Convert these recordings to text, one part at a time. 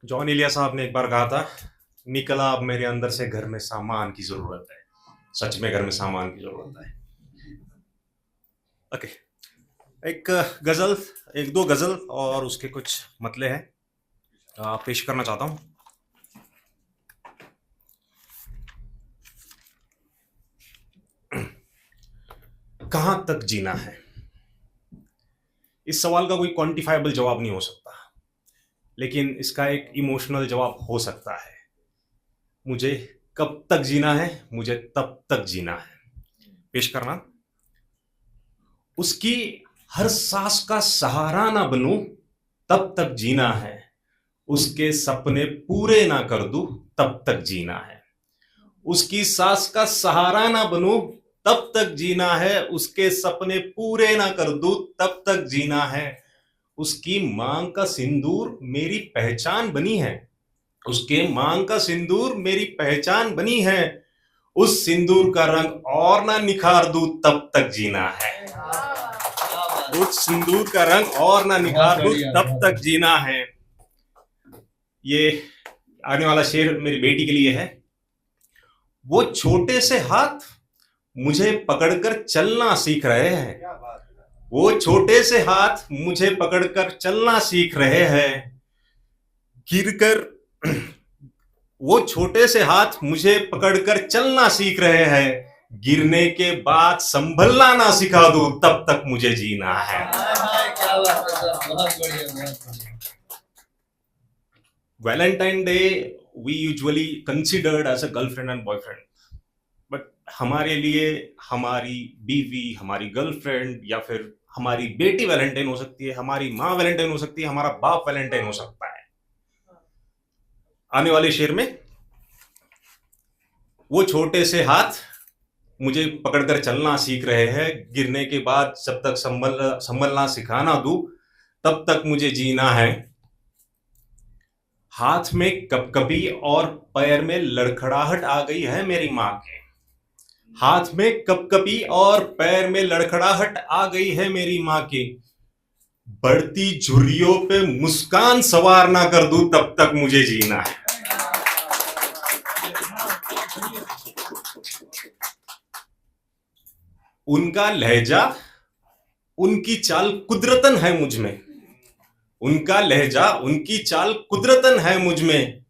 John Elia साहब ने एक बार कहा था, निकला अब मेरे अंदर से घर में सामान की जरूरत है। सच में घर में सामान की जरूरत है। ओके, एक गजल, एक दो गजल और उसके कुछ मतले हैं, पेश करना चाहता हूं। कहां तक जीना है? इस सवाल का कोई क्वांटिफाइबल जवाब नहीं हो सकता, लेकिन इसका एक इमोशनल जवाब हो सकता है। मुझे कब तक जीना है? मुझे तब तक जीना है। पेश करना। उसकी हर सांस का सहारा ना बनूं, तब तक जीना है। उसके सपने पूरे ना कर दूं, तब तक जीना है। उसकी सांस का सहारा ना बनूं, तब तक जीना है। उसके सपने पूरे ना कर दूं, तब तक जीना है। उसकी मांग का सिंदूर मेरी पहचान बनी है। उसके मांग का सिंदूर मेरी पहचान बनी है। उस सिंदूर का रंग और ना निखार दूं, तब तक जीना है। उस सिंदूर का रंग और ना निखार दूं, तब तक जीना है। ये आने वाला शेर मेरी बेटी के लिए है। वो छोटे से हाथ मुझे पकड़कर चलना सीख रहे हैं। वो छोटे से हाथ मुझे पकड़कर चलना सीख रहे हैं। गिरकर वो छोटे से हाथ मुझे पकड़कर चलना सीख रहे हैं। गिरने के बाद संभलना ना सिखा दूं, तब तक मुझे जीना है। Valentine day we usually considered as a girlfriend and boyfriend, but हमारे लिए हमारी बीवी, हमारी गर्लफ्रेंड या फिर हमारी बेटी वैलेंटाइन हो सकती है, हमारी माँ वैलेंटाइन हो सकती है, हमारा बाप वैलेंटाइन हो सकता है। आने वाले शेर में वो छोटे से हाथ मुझे पकड़कर चलना सीख रहे हैं। गिरने के बाद जब तक संभलना सिखाना दूं, तब तक मुझे जीना है। हाथ में कपकपी और पैर में लड़खड़ाहट आ गई है मेरी माँ के। हाथ में कपकपी और पैर में लड़खड़ाहट आ गई है मेरी माँ की। बढ़ती झुर्रियों पे मुस्कान सवार ना कर दूं, तब तक मुझे जीना है। उनका लहजा, उनकी चाल कुदरतन है मुझ में। उनका लहजा, उनकी चाल कुदरतन है मुझ में।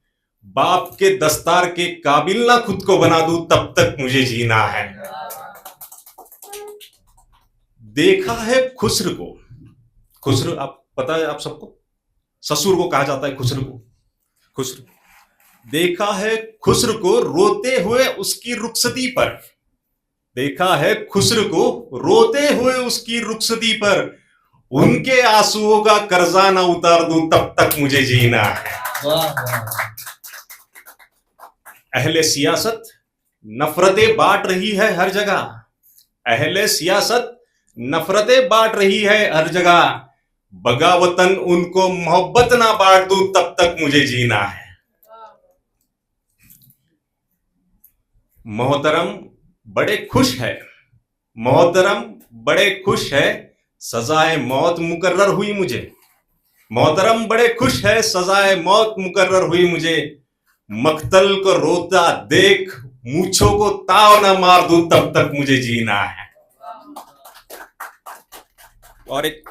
बाप के दस्तार के काबिल ना खुद को बना दूं, तब तक मुझे जीना है। देखा है खुसर को, खुसर आप पता है आप सबको, ससुर को कहा जाता है खुसर को। खुसर देखा है खुसर को रोते हुए उसकी रुखसती पर। देखा है खुसर को रोते हुए उसकी रुखसती पर। उनके आंसुओं का कर्जा ना उतार दूं, तब तक मुझे जीना है। अहले सियासत नफरतें बांट रही है हर जगह। अहले सियासत नफरतें बांट रही है हर जगह। बगावतन उनको मोहब्बत ना बांट दूं, तब तक मुझे जीना है। मोहतरम बड़े खुश है, मोहतरम बड़े खुश है, सजाए मौत मुकर्रर हुई मुझे। मोहतरम बड़े खुश है, सजाए मौत मुकर्रर हुई मुझे। मक्तल को रोता देख मूछों को ताव ना मार दूं, तब तक मुझे जीना है। और एक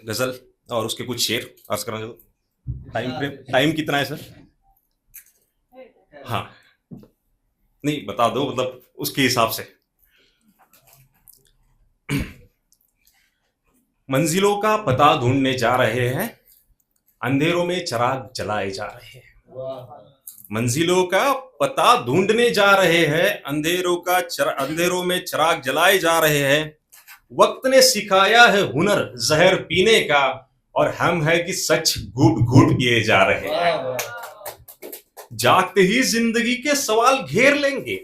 गजल और उसके कुछ शेर अर्ज करना चाहता। टाइम कितना है सर? हाँ, नहीं बता दो, मतलब उसके हिसाब से। मंजिलों का पता ढूंढने जा रहे हैं, अंधेरों में चिराग जलाए जा रहे हैं। मंजिलों का पता ढूंढने जा रहे हैं, अंधेरों में चिराग जलाए जा रहे हैं। वक्त ने सिखाया है हुनर जहर पीने का, और हम है कि सच घूट घूट पिए जा रहे हैं। जागते ही जिंदगी के सवाल घेर लेंगे,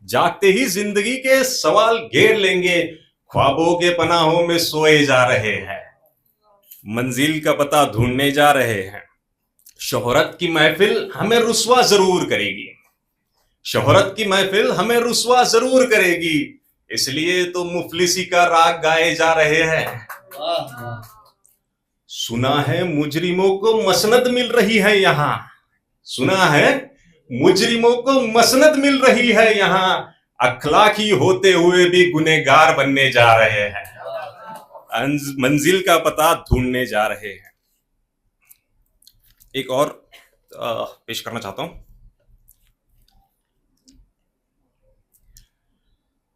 जागते ही जिंदगी के सवाल घेर लेंगे। ख्वाबों के पनाहों में सोए जा रहे हैं, मंजिल का पता ढूंढने जा रहे हैं। शोहरत की महफिल हमें रुस्वा जरूर करेगी, शोहरत की महफिल हमें रुस्वा जरूर करेगी। इसलिए तो मुफलिसी का राग गाए जा रहे हैं। सुना है मुजरिमों को मसनद मिल रही है यहाँ, सुना है मुजरिमों को मसनद मिल रही है यहाँ, अखलाकी होते हुए भी गुनहगार बनने जा रहे हैं, मंजिल का पता ढूंढने जा रहे हैं। एक और पेश करना चाहता हूं।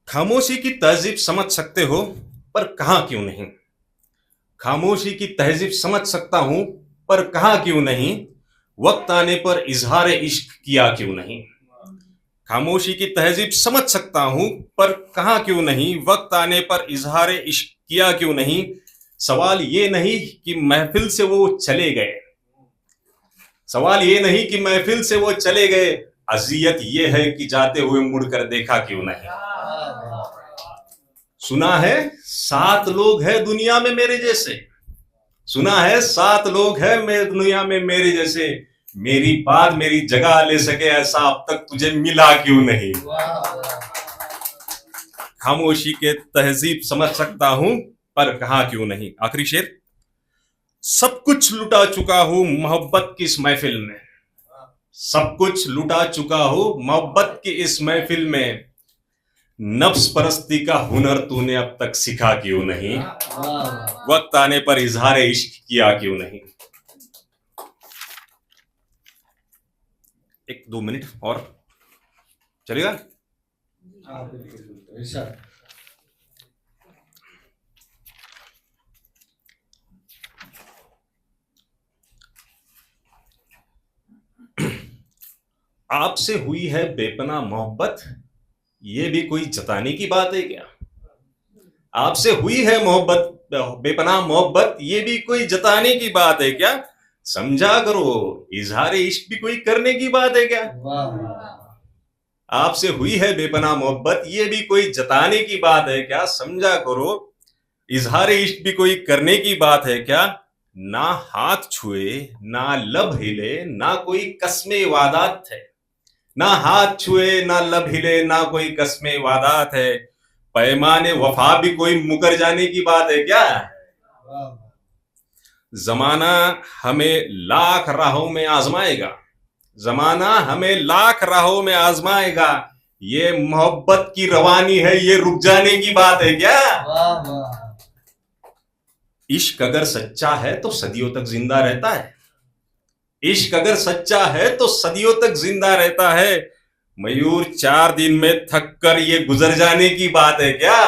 खामोशी की तहजीब समझ सकते हो पर कहा क्यों नहीं, खामोशी की तहजीब समझ सकता हूं पर कहा क्यों नहीं, वक्त आने पर इजहार इश्क किया क्यों नहीं। खामोशी की तहजीब समझ सकता हूं पर कहा क्यों नहीं, वक्त आने पर इजहार इश्क किया क्यों नहीं। सवाल ये नहीं कि महफिल से वो चले गए, सवाल ये नहीं कि महफिल से वो चले गए, अजियत ये है कि जाते हुए मुड़कर देखा क्यों नहीं। सुना है 7 लोग हैं दुनिया में मेरे जैसे, सुना है 7 लोग हैं दुनिया में मेरे जैसे, मेरी बात मेरी जगह ले सके ऐसा अब तक तुझे मिला क्यों नहीं। खामोशी के तहजीब समझ सकता हूं पर कहा क्यों नहीं। आखिरी शेर। सब कुछ लुटा चुका हूं मोहब्बत की इस महफिल में, सब कुछ लुटा चुका हूं मोहब्बत की इस महफिल में, नफ्स परस्ती का हुनर तूने अब तक सीखा क्यों नहीं, वक्त आने पर इजहार इश्क किया क्यों नहीं। 1-2 मिनट और चलेगा। आपसे हुई है बेपनाह मोहब्बत, ये भी कोई जताने की बात है क्या। आपसे हुई है मोहब्बत बेपनाह मोहब्बत, ये भी कोई जताने की बात है क्या। समझा करो इजहार इश्क भी कोई करने की बात है क्या। आपसे हुई है बेपनाह मोहब्बत, ये भी कोई जताने की बात है क्या। समझा करो इजहार इश्क भी कोई करने की बात है क्या। ना हाथ छुए ना लब हिले ना कोई कस्मे वादात है, ना हाथ छुए ना लब हिले ना कोई कस्मे वादात है, पैमाने वफा भी कोई मुकर जाने की बात है क्या। जमाना हमें लाख राहों में आजमाएगा, जमाना हमें लाख राहों में आजमाएगा, ये मोहब्बत की रवानी है ये रुक जाने की बात है क्या। इश्क अगर सच्चा है तो सदियों तक जिंदा रहता है, इश्क अगर सच्चा है तो सदियों तक जिंदा रहता है, मयूर 4 दिन में थक कर ये गुजर जाने की बात है क्या।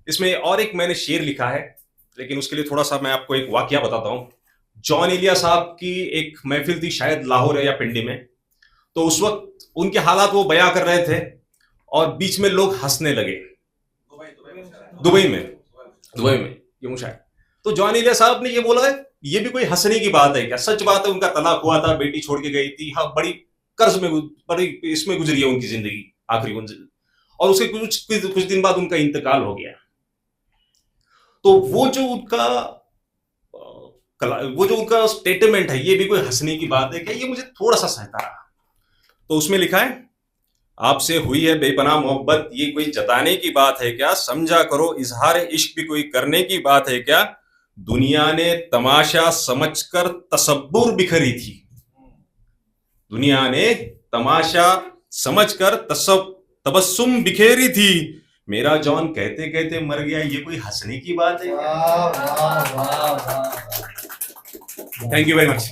इसमें और एक मैंने शेर लिखा है, लेकिन उसके लिए थोड़ा सा मैं आपको एक वाकया बताता हूं। जॉन एलिया साहब की एक महफिल थी शायद लाहौर या पिंडी में, तो उस वक्त उनके हालात वो बयां कर रहे थे और बीच में लोग हंसने लगे। दुबई में यूं शायद। तो जॉन एलिया साहब ने ये बोला है ये भी कोई हंसने की बात है क्या। सच बात है उनका तलाक हुआ था, बेटी छोड़ के गई थी, हाँ बड़ी कर्ज में बड़ी इसमें गुजरी है उनकी जिंदगी आखिरी मंजिल, और उसके कुछ दिन बाद उनका इंतकाल हो गया। तो वो जो उनका स्टेटमेंट है ये भी कोई हंसने की बात है क्या, ये मुझे थोड़ा सा सहता रहा। तो उसमें लिखा है आपसे हुई है बेपनाह मोहब्बत, ये कोई जताने की बात है क्या। समझा करो इजहार इश्क भी कोई करने की बात है क्या। दुनिया ने तमाशा समझकर तसब्बुर बिखरी थी, दुनिया ने तमाशा समझकर तबस्सुम बिखेरी थी, मेरा जॉन कहते कहते मर गया, ये कोई हंसने की बात है क्या। Thank you very much.